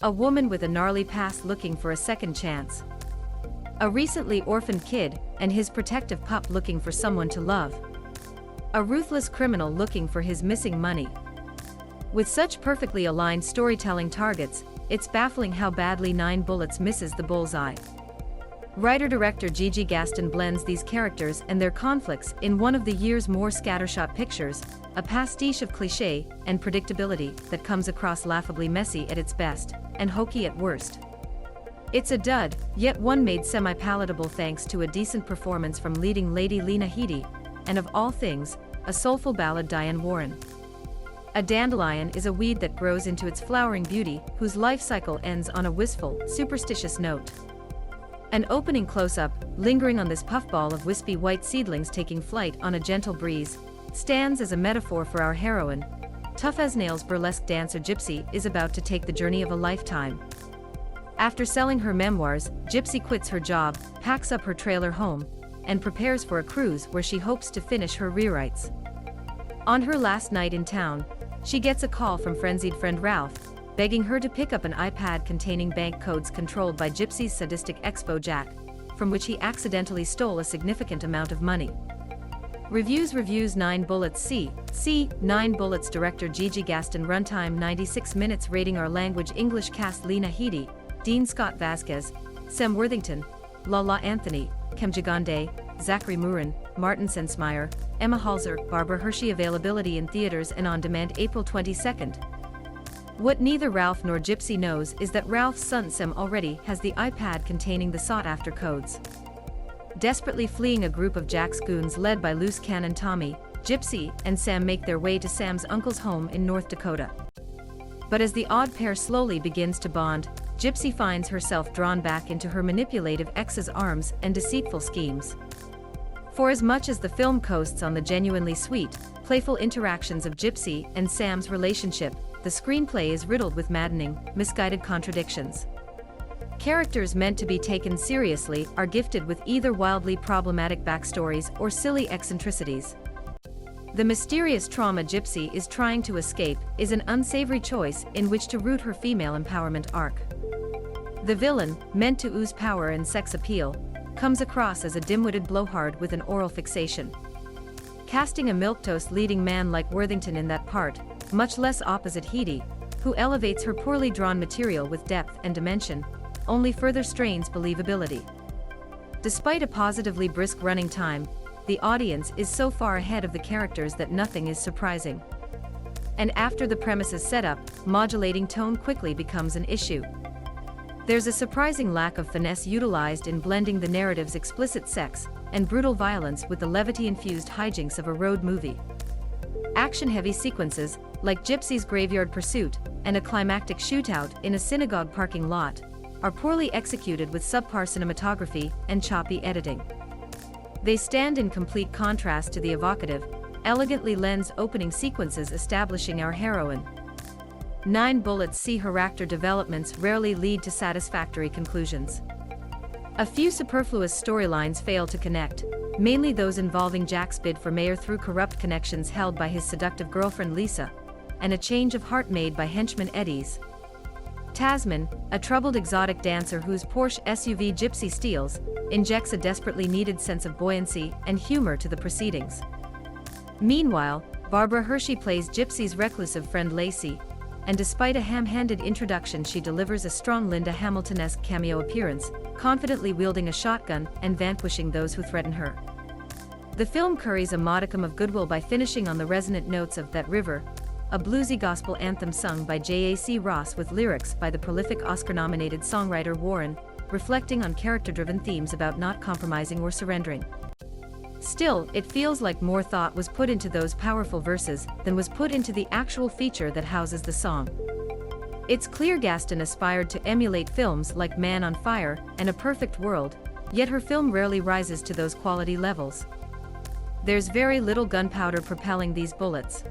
A woman with a gnarly past looking for a second chance. A recently orphaned kid and his protective pup looking for someone to love. A ruthless criminal looking for his missing money. With such perfectly aligned storytelling targets, it's baffling how badly 9 Bullets misses the bullseye. Writer-director Gigi Gaston blends these characters and their conflicts in one of the year's more scattershot pictures, a pastiche of cliché and predictability that comes across laughably messy at its best, and hokey at worst. It's a dud, yet one made semi-palatable thanks to a decent performance from leading lady Lena Headey, and of all things, a soulful ballad Diane Warren. A dandelion is a weed that grows into its flowering beauty, whose life cycle ends on a wistful, superstitious note. An opening close-up, lingering on this puffball of wispy white seedlings taking flight on a gentle breeze, stands as a metaphor for our heroine. Tough-as-nails burlesque dancer Gypsy is about to take the journey of a lifetime. After selling her memoirs, Gypsy quits her job, packs up her trailer home, and prepares for a cruise where she hopes to finish her rewrites. On her last night in town, she gets a call from frenzied friend Ralph, begging her to pick up an iPad containing bank codes controlled by Gypsy's sadistic expo Jack, from which he accidentally stole a significant amount of money. Reviews 9 Bullets C. 9 Bullets director Gigi Gaston, runtime 96 minutes, rating R language English, cast Lena Headey, Dean Scott Vasquez, Sam Worthington, Lala Anthony, Kem Jagande, Zachary Murin, Martin Sensmeyer, Emma Halser, Barbara Hershey. Availability in theaters and on demand April 22nd. What neither Ralph nor Gypsy knows is that Ralph's son Sam already has the iPad containing the sought-after codes. Desperately fleeing a group of Jack's goons led by loose cannon Tommy, Gypsy and Sam make their way to Sam's uncle's home in North Dakota. But as the odd pair slowly begins to bond, Gypsy finds herself drawn back into her manipulative ex's arms and deceitful schemes. For as much as the film coasts on the genuinely sweet, playful interactions of Gypsy and Sam's relationship, the screenplay is riddled with maddening, misguided contradictions. Characters meant to be taken seriously are gifted with either wildly problematic backstories or silly eccentricities. The mysterious trauma Gypsy is trying to escape is an unsavory choice in which to root her female empowerment arc. The villain, meant to ooze power and sex appeal, comes across as a dim-witted blowhard with an oral fixation. Casting a milquetoast leading man like Worthington in that part, much less opposite Headey, who elevates her poorly drawn material with depth and dimension, only further strains believability. Despite a positively brisk running time, the audience is so far ahead of the characters that nothing is surprising. And after the premise is set up, modulating tone quickly becomes an issue. There's a surprising lack of finesse utilized in blending the narrative's explicit sex and brutal violence with the levity-infused hijinks of a road movie. Action-heavy sequences, like Gypsy's graveyard pursuit and a climactic shootout in a synagogue parking lot, are poorly executed with subpar cinematography and choppy editing. They stand in complete contrast to the evocative, elegantly lensed opening sequences establishing our heroine. 9 Bullets C. Character developments rarely lead to satisfactory conclusions. A few superfluous storylines fail to connect, mainly those involving Jack's bid for mayor through corrupt connections held by his seductive girlfriend Lisa, and a change of heart made by henchman Eddie's. Tasman, a troubled exotic dancer whose Porsche SUV Gypsy steals, injects a desperately needed sense of buoyancy and humor to the proceedings. Meanwhile, Barbara Hershey plays Gypsy's reclusive friend Lacey, and despite a ham-handed introduction she delivers a strong Linda Hamilton-esque cameo appearance, confidently wielding a shotgun and vanquishing those who threaten her. The film curries a modicum of goodwill by finishing on the resonant notes of That River, a bluesy gospel anthem sung by J.A.C. Ross with lyrics by the prolific Oscar-nominated songwriter Warren, reflecting on character-driven themes about not compromising or surrendering. Still, it feels like more thought was put into those powerful verses than was put into the actual feature that houses the song. It's clear Gaston aspired to emulate films like Man on Fire and A Perfect World, yet her film rarely rises to those quality levels. There's very little gunpowder propelling these bullets.